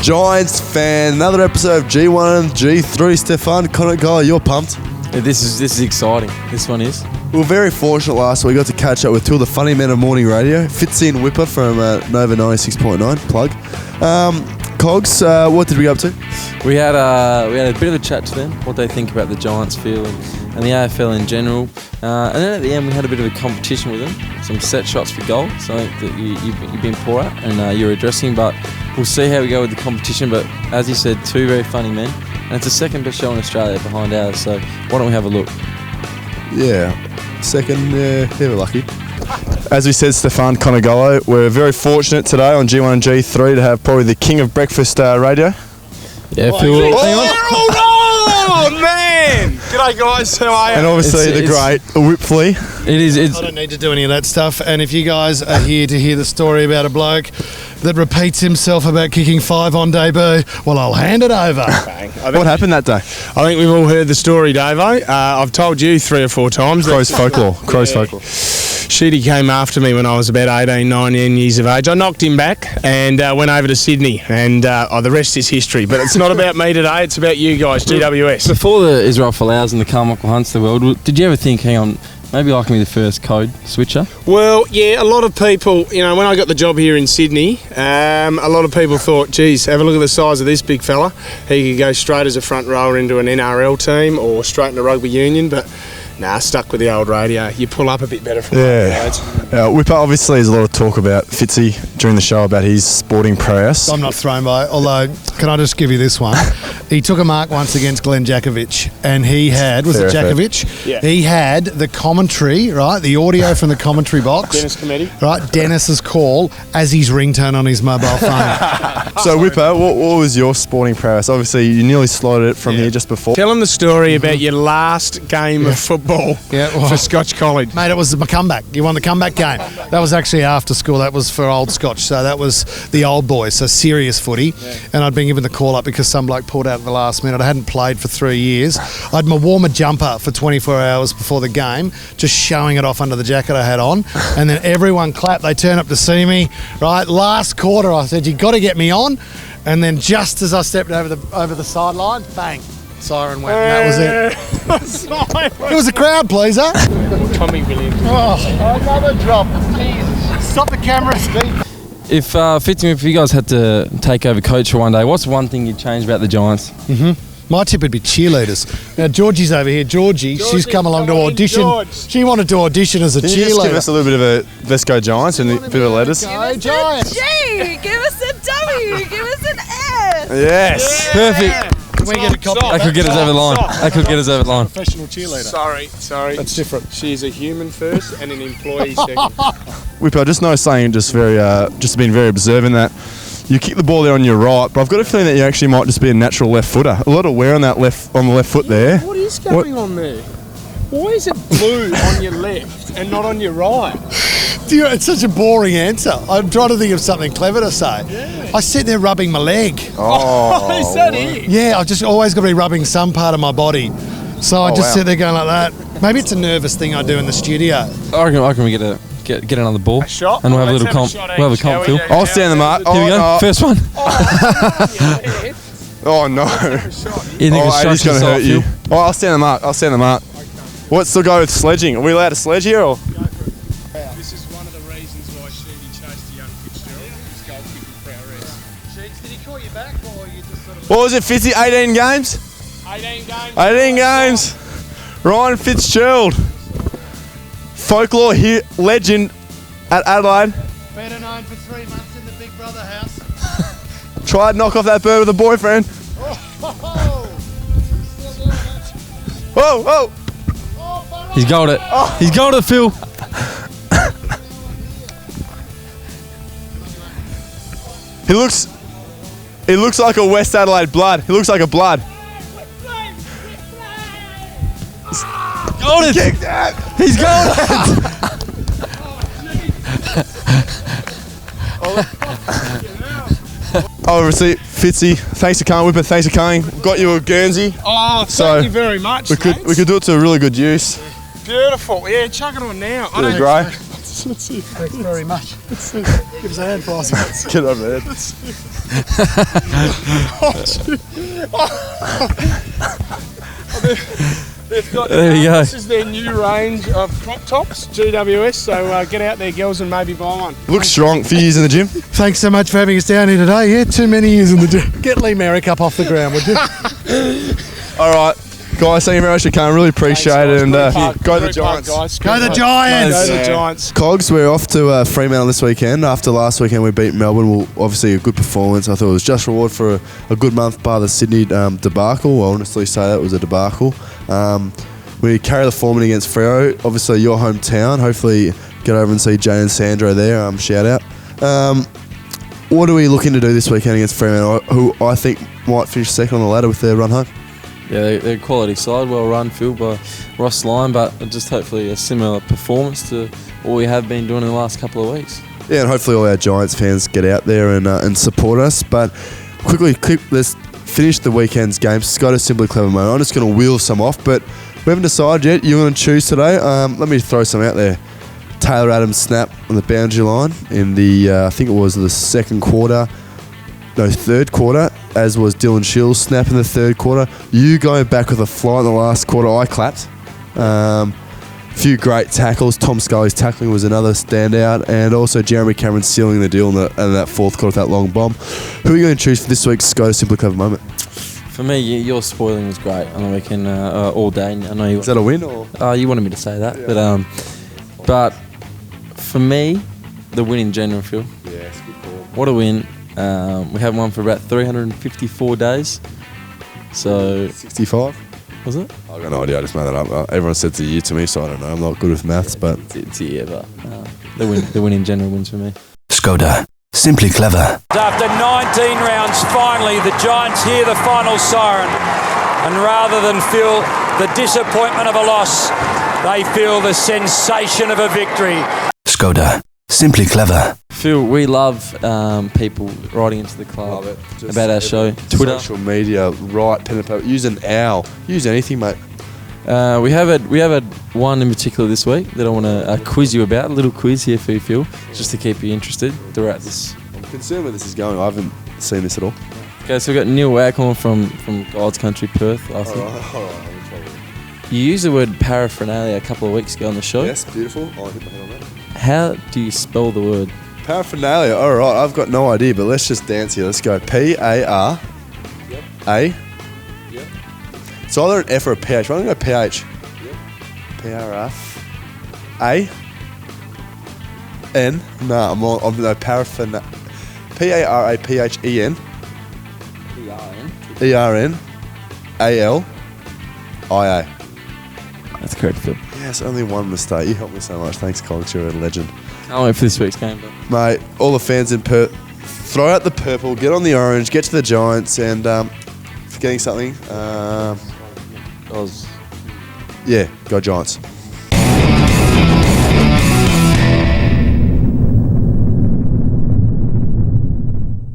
Giants fan. Another episode of G1G3. Stefan, Connor, Guy, you're pumped. Yeah, this is exciting. This one is. We were very fortunate last week. We got to catch up with two of the funny men of morning radio. Fitzy and Wippa from Nova 96.9. Plug. Cogs, what did we get up to? We had a bit of a chat to them, what they think about the Giants feel and the AFL in general. And then at the end we had a bit of a competition with them. Some set shots for goal, something that you've been poor at and you're addressing. But we'll see how we go with the competition. But as you said, two very funny men. And it's the second best show in Australia behind ours. So why don't we have a look? Yeah, second, yeah, we're lucky. As we said, Stefan Conagolo, we're very fortunate today on G1G3 to have probably the king of breakfast radio. Yeah, Phil. Oh, man! G'day, guys. How are you? And obviously the great Whipley. I don't need to do any of that stuff. And if you guys are here to hear the story about a bloke that repeats himself about kicking 5 on debut, well, I'll hand it over. What happened that day? I think we've all heard the story, Davo. I've told you 3 or 4 times. Crow's folklore. Folklore. Sheedy came after me when I was about 18, 19 years of age. I knocked him back and went over to Sydney. And the rest is history. But it's not about me today. It's about you guys, GWS. Before the Israel Folau's and the Carmichael Hunts of the world, did you ever think, hang on, maybe I can be the first code switcher? Well, yeah, a lot of people, when I got the job here in Sydney, a lot of people thought, geez, have a look at the size of this big fella. He could go straight as a front rower into an NRL team or straight into rugby union, but nah, stuck with the old radio. You pull up a bit better from Whipper, obviously there's a lot of talk about Fitzy during the show about his sporting prowess. I'm not thrown by, although, can I just give you this one? He took a mark once against Glenn Jakovic, and he had, Jakovic? Yeah. He had the commentary, right, the audio from the commentary box. Dennis Cometti. Right, Dennis's call as his ringtone on his mobile phone. So Whipper, what was your sporting prowess? Obviously you nearly slotted it from here just before. Tell them the story about your last game of football for Scotch College. Mate, it was my comeback. You won the comeback game. That was actually after school. That was for Old Scotch. So that was the old boys, so serious footy. Yeah. And I'd been given the call up because some bloke pulled out at the last minute. I hadn't played for 3 years. I had my warmer jumper for 24 hours before the game, just showing it off under the jacket I had on. And then everyone clapped. They turned up to see me. Right, last quarter I said, you got to get me on. And then just as I stepped over the sideline, bang, siren went, and that was it. It was a crowd pleaser. Tommy Williams. Oh, another drop. Jesus. Stop the camera, Steve. If Fitzy, if you guys had to take over coach for one day, what's one thing you'd change about the Giants? My tip would be cheerleaders. Now, Georgie's over here. Georgie, she's come along to audition. George. She wanted to audition as a Can you cheerleader. just give us a little bit of a let's go Giants and a bit of letters? Go Giants. G, give us a W, give us an S. Yes. Perfect. Can we get a copy? That could get us over the line. That could get us over the line. Professional cheerleader. Sorry. That's different. She's a human first and an employee second. Whipper, I just know saying just been very observant that you kick the ball there on your right, but I've got a feeling that you actually might just be a natural left footer. A lot of wear on the left foot there. What is going on there? Why is it blue on your left and not on your right? It's such a boring answer. I'm trying to think of something clever to say. Yeah. I sit there rubbing my leg. Oh, is that it? Yeah, I've just always got to be rubbing some part of my body. So I just sit there going like that. Maybe it's a nervous thing I do in the studio. I reckon we get another ball. A shot? And we'll have a little comp. We'll have a comp, Phil. I'll stand the mark. Here we go. No. First one. Oh no. You think a Eddie's shot's going to hurt you. Oh, I'll stand the mark. What's the go with sledging? Are we allowed to sledge here or? This is one of the reasons why Sheedy chased the young Fitzgerald. His goal kicking prowess. Sheeds, did he call you back or you just sort of... What was it, Fitzy? 18 games? 18 games. 18 games. Ryan Fitzgerald. Folklore legend at Adelaide. Better known for 3 months in the Big Brother house. Tried to knock off that bird with a boyfriend. Whoa. He's got it. He's got it, Phil. He looks like a West Adelaide blood. He looks like a blood. Got it. Kick that. He's got it. Obviously, Fitzy, thanks for coming, Whipper. Thanks for coming. Got you a Guernsey. Oh, thank you very much. We could do it to a really good use. Beautiful. Yeah, chuck it on now. Bit of grey. Thanks very much. Give us a hand, Flies. Get on there. There you go. This is their new range of crop tops, GWS. So get out there, girls, and maybe buy one. Looks strong. Few years in the gym. Thanks so much for having us down here today. Yeah, too many years in the gym. Get Lee Merrick up off the ground, would you? All right, guys. Thank you very much. I can't really appreciate it. And go the Giants. Guys. Go the Giants! Go the Giants. Cogs, we're off to Fremantle this weekend. After last weekend we beat Melbourne, well, obviously a good performance. I thought it was just reward for a good month by the Sydney debacle. I honestly say that was a debacle. We carry the form against Freo. Obviously your hometown. Hopefully get over and see Jane and Sandro there. Shout out. What are we looking to do this weekend against Fremantle, who I think might finish second on the ladder with their run home? Yeah, they're a quality side, well run, Phil, by Ross Lyon, but just hopefully a similar performance to what we have been doing in the last couple of weeks. Yeah, and hopefully all our Giants fans get out there and support us. But quickly, let's finish the weekend's games. Scott is simply clever moment. I'm just going to wheel some off, but we haven't decided yet. You're going to choose today. Let me throw some out there. Taylor Adams snap on the boundary line in the, I think it was the third quarter, as was Dylan Shields snap in the third quarter. You going back with a fly in the last quarter, I clapped. Few great tackles. Tom Scully's tackling was another standout, and also Jeremy Cameron sealing the deal in that fourth quarter with that long bomb. Who are you going to choose for this week's Go Simply Clever moment? For me, your spoiling was great on the weekend all day. I know you. Is that a win or? You wanted me to say that, Yeah. but for me, the win in general, Phil. Yeah, it's a good call. What a win! We haven't won for about 354 days. So 65? was it? I've got no idea. I just made that up. Everyone said it's a year to me, so I don't know. I'm not good with maths, but It's a year, but the win in general wins for me. Skoda. Simply clever. After 19 rounds, finally the Giants hear the final siren, and rather than feel the disappointment of a loss, they feel the sensation of a victory. Skoda. Simply clever. Phil, we love people writing into the club about our show. Twitter. social media, write, pen and paper. Use an owl. Use anything, mate. We have had one in particular this week that I want to quiz you about. A little quiz here for you, Phil, just to keep you interested throughout this. I'm concerned where this is going. I haven't seen this at all. Okay, so we've got Neil Waghorn from God's Country, Perth, I think. All right. I'm in trouble. You used the word paraphernalia a couple of weeks ago on the show. Yes, beautiful. I'll hit my head on that. How do you spell the word? Paraphernalia. All right, I've got no idea, but let's just dance here. Let's go. P-A-R-A. Yep. It's either an F or a PH. Why don't we go PH? Yep. P-R-A-N. No, I'm no paraphernalia. P-A-R-A-P-H-E-N. E-R-N-A-L-I-A. That's correct, Phil. Yes, only one mistake. You helped me so much. Thanks, Cogs. You're a legend. Can't wait for this week's game, but Mate, all the fans in Perth, throw out the purple, get on the orange, get to the Giants, and forgetting something. Oz. Yeah, go Giants.